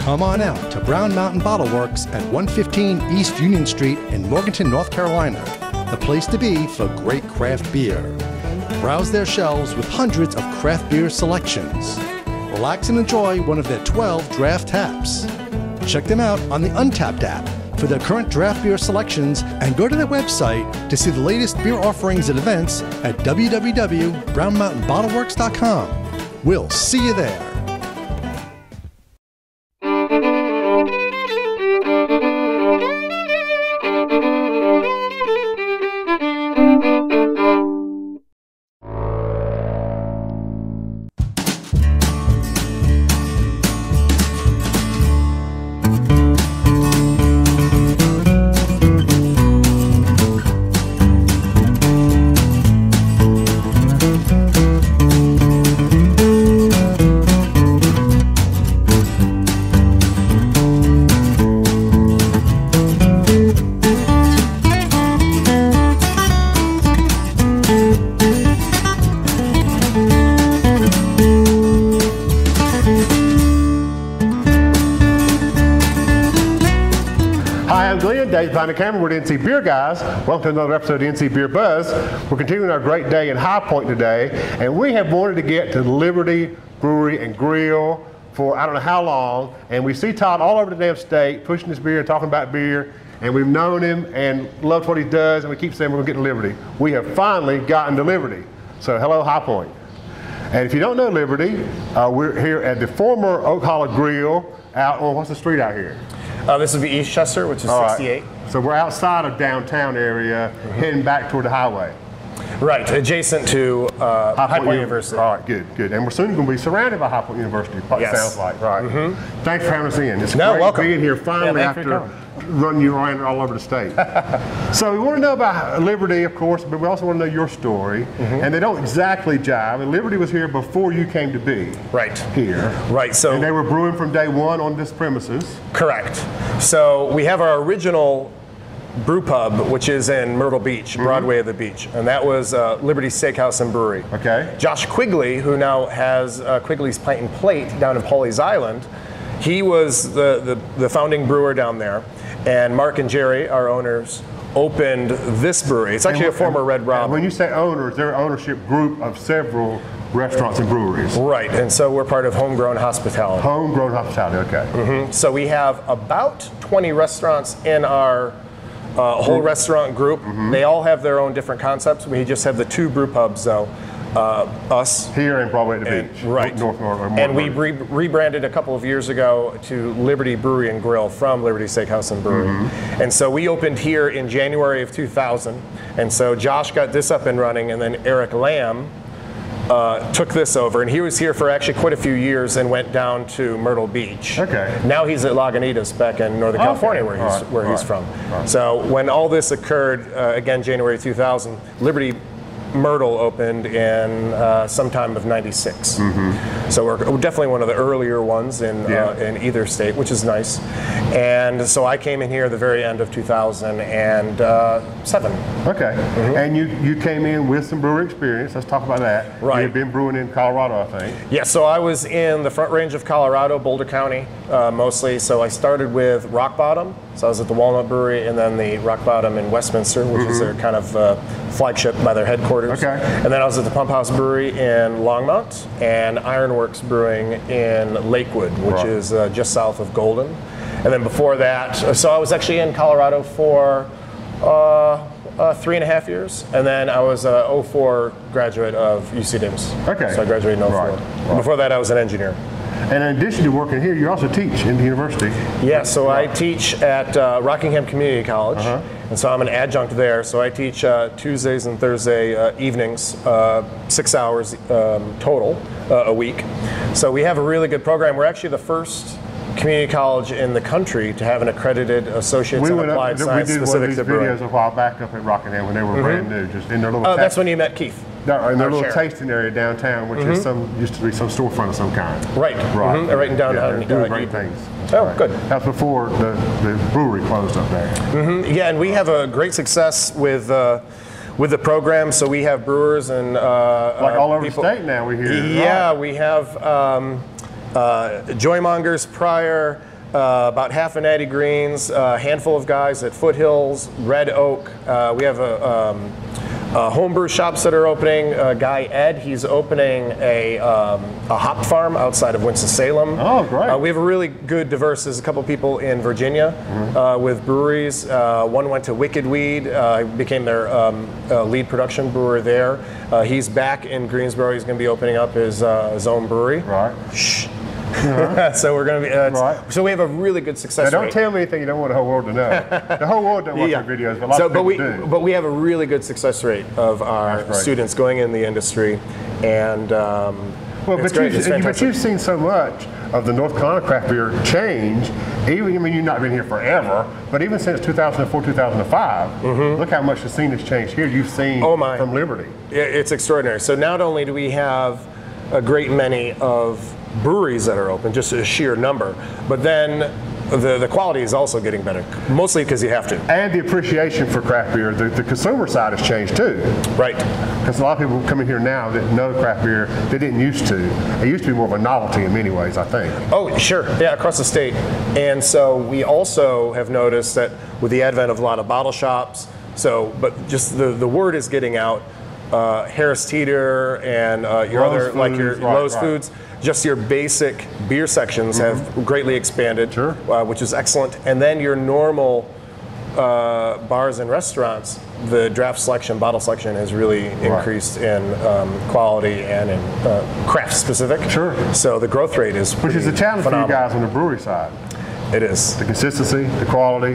Come on out to Brown Mountain Bottle Works at 115 East Union Street in Morganton, North Carolina, the place to be for great craft beer. Browse their shelves with hundreds of craft beer selections. Relax and enjoy one of their 12 draft taps. Check them out on the Untapped app for their current draft beer selections and go to their website to see the latest beer offerings and events at www.brownmountainbottleworks.com. We'll see you there. Behind the camera, we're the NC Beer guys. Welcome to another episode of NC Beer Buzz. We're continuing our great day in High Point today, and we have wanted to get to Liberty Brewery and Grill for I don't know how long, and we see Todd all over the damn state pushing this beer and talking about beer, and we've known him and loved what he does, and we keep saying we're going to get to Liberty. We have finally gotten to Liberty. So hello, High Point. And if you don't know Liberty, we're here at the former Oak Hollow Grill out on, what's the street out here? This would be East Chester, which is 68. Right. So we're outside of downtown area, heading back toward the highway. Right, adjacent to High Point University. All right, good, good. And we're soon going to be surrounded by High Point University, yes. Sounds like, right. Thanks for having us in. It's great welcome. Being here finally after running you around all over the state. So we want to know about Liberty, of course, but we also want to know your story. And they don't exactly jive. And Liberty was here before you came to be. Right. Here. Right. So and they were brewing from day one on this premises. Correct. So we have our original brew pub, which is in Myrtle Beach, Broadway of the beach, and that was Liberty Steakhouse and Brewery. Okay. Josh Quigley, who now has Quigley's Pint and Plate down in Pawleys Island, he was the founding brewer down there, and Mark and Jerry, our owners, opened this brewery. It's actually a former Red Robin. When you say owners, they're an ownership group of several restaurants and breweries. Right, and so we're part of Homegrown Hospitality. Homegrown Hospitality, okay. So we have about 20 restaurants in our whole restaurant group. They all have their own different concepts. We just have the two brew pubs, though. Us here in Broadway at the beach, right? And we rebranded a couple of years ago to Liberty Brewery and Grill from Liberty Steakhouse and Brewery. And so we opened here in January of 2000. And so Josh got this up and running, and then Eric Lamb took this over, and he was here for actually quite a few years and went down to Myrtle Beach. Okay. Now he's at Lagunitas back in Northern California, where he's from. So when all this occurred, again January 2000, Liberty Myrtle opened in sometime of '96. So we're definitely one of the earlier ones in either state, which is nice. And so I came in here at the very end of 2007. Okay. And you came in with some brewery experience. Let's talk about that. Right. You've been brewing in Colorado, I think. Yeah, so I was in the Front Range of Colorado, Boulder County, mostly. So I started with Rock Bottom. So I was at the Walnut Brewery, and then the Rock Bottom in Westminster, which is their kind of flagship by their headquarters. Okay. And then I was at the Pump House Brewery in Longmont, and Ironworks Brewing in Lakewood, which is just south of Golden. And then before that, so I was actually in Colorado for 3.5 years, and then I was a 04 graduate of UC Davis. Okay. So I graduated in 04. Right. Before that, I was an engineer. And in addition to working here, you also teach in the university. Yeah, so I teach at Rockingham Community College, and so I'm an adjunct there. So I teach Tuesdays and Thursday evenings, 6 hours total a week. So we have a really good program. We're actually the first community college in the country to have an accredited Associates in Applied Science specific to brewing. We did one of these videos a while back up at Rockingham when they were brand new, just in their little. Oh, that's when you met Keith. In their little tasting area downtown, which is used to be some storefront of some kind. Right. Right. Right in downtown. Yeah, they're doing great things. Oh, good. That's before the brewery closed up there. Yeah, and we have a great success with the program. So we have brewers and like all over the state now. We hear. Yeah, we have Joymongers, Pryor, about half a Natty Greens, a handful of guys at Foothills, Red Oak. We have homebrew shops that are opening. Guy Ed, he's opening a hop farm outside of Winston-Salem. Oh, great. We have a really good diverse. There's a couple people in Virginia with breweries. One went to Wicked Weed, became their lead production brewer there. He's back in Greensboro. He's going to be opening up his own brewery. Right. Shh. So we're going to be. Right. So we have a really good success Now, rate. don't tell me anything you don't want the whole world to know. The whole world don't watch your videos, but a lot of people do. But we have a really good success rate of our students going in the industry, and but you've seen so much of the North Carolina craft beer change. Even, I mean, you've not been here forever, but even since 2004, 2005, look how much the scene has changed here. You've seen from Liberty. It's extraordinary. So not only do we have a great many of breweries that are open, just a sheer number, but then the quality is also getting better, mostly because you have to. And the appreciation for craft beer, the consumer side has changed too. Right. Because a lot of people come in here now that know craft beer, they didn't used to. It used to be more of a novelty in many ways, I think. Oh, sure. Yeah, across the state. And so we also have noticed that with the advent of a lot of bottle shops, but just the word is getting out. Harris Teeter and your Lowe's other, Foods, like your Lowe's Foods, just your basic beer sections have greatly expanded, which is excellent. And then your normal bars and restaurants, the draft selection, bottle selection has really increased in quality and in craft specific. Sure. So the growth rate is which is a challenge phenomenal for you guys on the brewery side. It is. The consistency, the quality.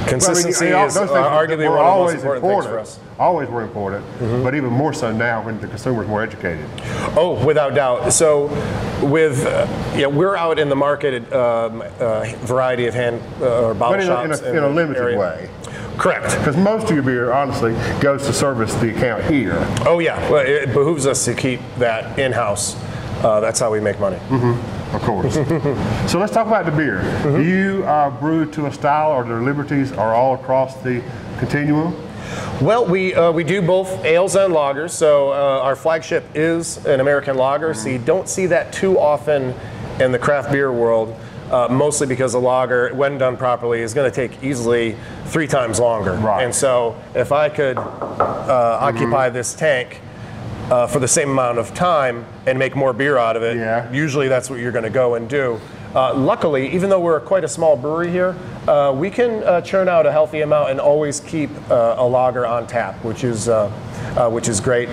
Consistency is arguably one of the most important things for us. Always were important, but even more so now when the consumer is more educated. Oh, without doubt. So with, we're out in the market at variety of hand or bottle shops. But in a limited way. Correct. Because most of your beer, honestly, goes to service the account here. Oh yeah, well, it behooves us to keep that in-house. That's how we make money. Of course. So let's talk about the beer. Do you brew to a style, or the liberties are all across the continuum? Well, we do both ales and lagers. So our flagship is an American lager. So you don't see that too often in the craft beer world. Mostly because a lager, when done properly, is going to take easily 3 times longer. Right. And so if I could occupy this tank for the same amount of time and make more beer out of it, usually that's what you're going to go and do. Luckily, even though we're quite a small brewery here, we can churn out a healthy amount and always keep a lager on tap, which is great.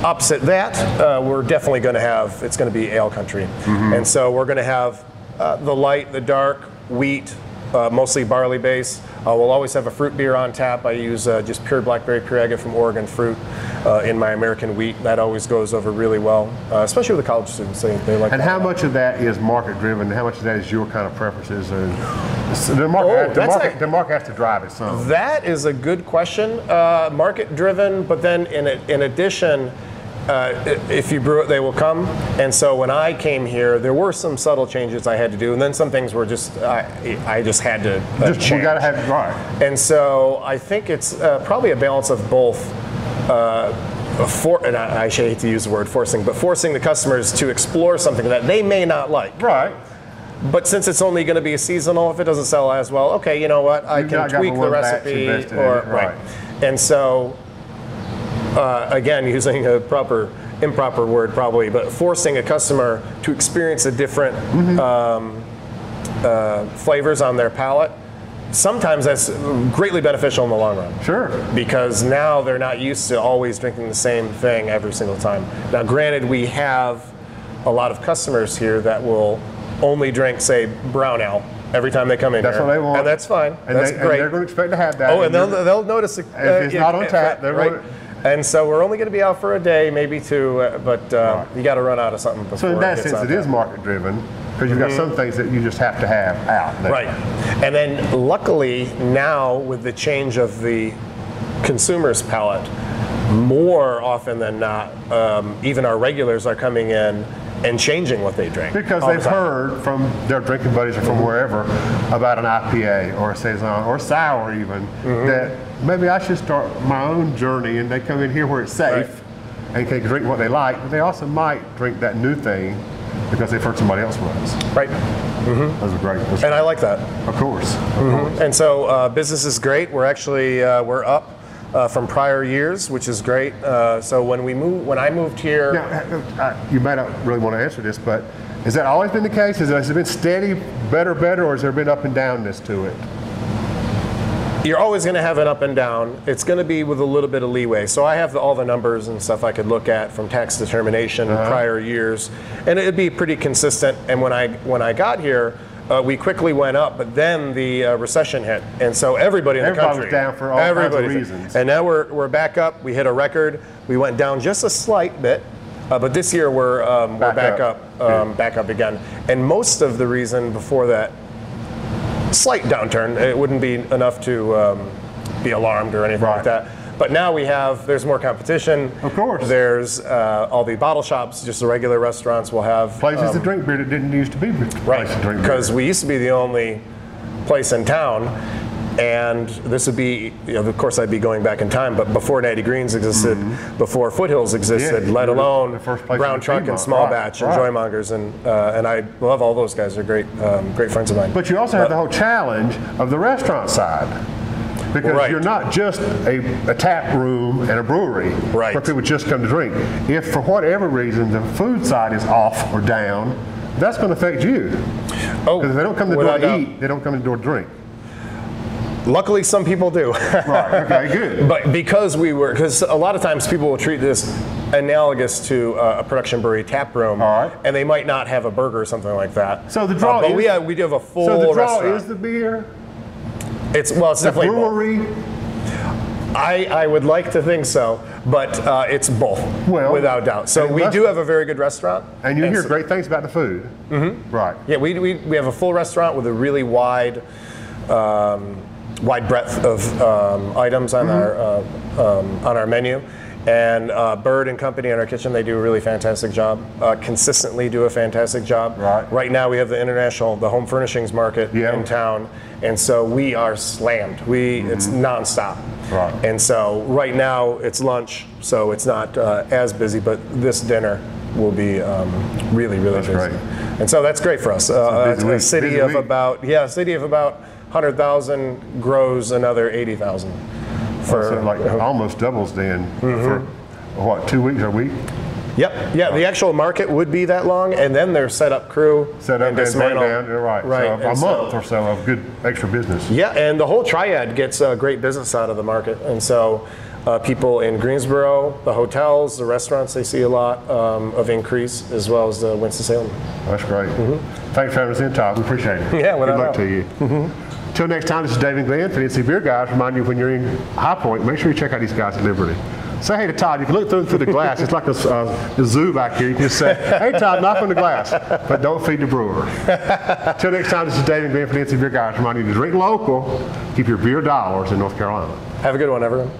Opposite that, we're definitely going to have, it's going to be ale country. And so we're going to have the light, the dark, wheat, mostly barley base. We'll always have a fruit beer on tap. I use just pure blackberry pure agate from Oregon fruit in my American wheat. That always goes over really well, especially with the college students. They like. And how much of that is market driven? How much of that is your kind of preferences? The market has to drive it some. That is a good question. Market driven, but then in addition, if you brew it, they will come. And so when I came here, there were some subtle changes I had to do, and then some things were just I just had to change. You got to have it right. And so I think it's probably a balance of both. And I hate to use the word forcing, but forcing the customers to explore something that they may not like. Right. But since it's only going to be a seasonal, if it doesn't sell as well, okay, you know what? I can tweak the recipe. Right. And so. Again, using a improper word probably, but forcing a customer to experience a different flavors on their palate, sometimes that's greatly beneficial in the long run. Sure. Because now they're not used to always drinking the same thing every single time. Now, granted, we have a lot of customers here that will only drink, say, brown ale every time they come in. That's here. what they want. And that's fine. That's great. And they're going to expect to have that. Oh, and they'll notice if it's not on tap. They're right. And so we're only going to be out for a day, maybe 2, but you got to run out of something before. So in that sense, it is market driven, because you've got some things that you just have to have out there. Right. And then luckily now with the change of the consumer's palate, more often than not, even our regulars are coming in and changing what they drink. Because they've heard from their drinking buddies or from wherever about an IPA or a Saison or sour even, that maybe I should start my own journey, and they come in here where it's safe and can drink what they like, but they also might drink that new thing because they've heard somebody else was. Right. Those are great. And I like that. Of course. Of course. And so business is great. We're actually we're up from prior years, which is great. So when I moved here, now, you may not really want to answer this, but has that always been the case? Has it been steady, better, or has there been up and downness to it? you're always going to have an up and down. It's going to be with a little bit of leeway. So I have all the numbers and stuff I could look at from tax determination in prior years, and it'd be pretty consistent. And when I got here, we quickly went up, but then the recession hit, and so everybody in the country was down for all kinds of reasons. And now we're back up. We hit a record. We went down just a slight bit, but this year we're back up again. And most of the reason before that slight downturn, it wouldn't be enough to be alarmed or anything like that. But now there's more competition. Of course. There's all the bottle shops, just the regular restaurants will have places to drink beer that didn't used to be places to drink beer. Because we used to be the only place in town, and this would be, of course I'd be going back in time, but before Natty Greens existed, before Foothills existed, let alone Brown Truck and Small Batch and Joymongers, and I love all those guys. They're great friends of mine. But you also have the whole challenge of the restaurant side. Because you're not just a tap room and a brewery where people just come to drink. If for whatever reason the food side is off or down, that's going to affect you. Because if they don't come to the door to eat, they don't come to the door to drink. Luckily, some people do. Right, okay, good. But because a lot of times people will treat this analogous to a production brewery tap room, and they might not have a burger or something like that. So the draw but we do have a full restaurant. So the draw restaurant. Is the beer? It's definitely brewery. Both. I would like to think so, but it's both, without doubt. So we do have a very good restaurant, and you hear great things about the food. Right. Yeah, we have a full restaurant with a really wide breadth of items on our menu. And Bird and Company in our kitchen, they do a really fantastic job. Consistently do a fantastic job. Right now we have the home furnishings market in town, and so we are slammed. It's nonstop. And so right now it's lunch, so it's not as busy, but this dinner will be really, really busy. Great. And so that's great for us. A city of about 100,000 grows another 80,000. So like almost doubles then for what, 2 weeks or a week? Yep. Yeah, the actual market would be that long, and then their setup crew set up and dismantle. Right. So a month or so of good extra business. Yeah, and the whole triad gets great business out of the market, and so people in Greensboro, the hotels, the restaurants, they see a lot of increase, as well as the Winston-Salem. That's great. Thanks for having us in, Todd. We appreciate it. Yeah, good luck to you. Till next time, this is Dave and Glenn for the NC Beer Guys. Remind you, when you're in High Point, make sure you check out these guys at Liberty. Say hey to Todd. You can look through the glass. It's like a zoo back here. You can just say, hey Todd, knock on the glass, but don't feed the brewer. Till next time, this is Dave and Glenn for the NC Beer Guys. Remind you to drink local, keep your beer dollars in North Carolina. Have a good one, everyone.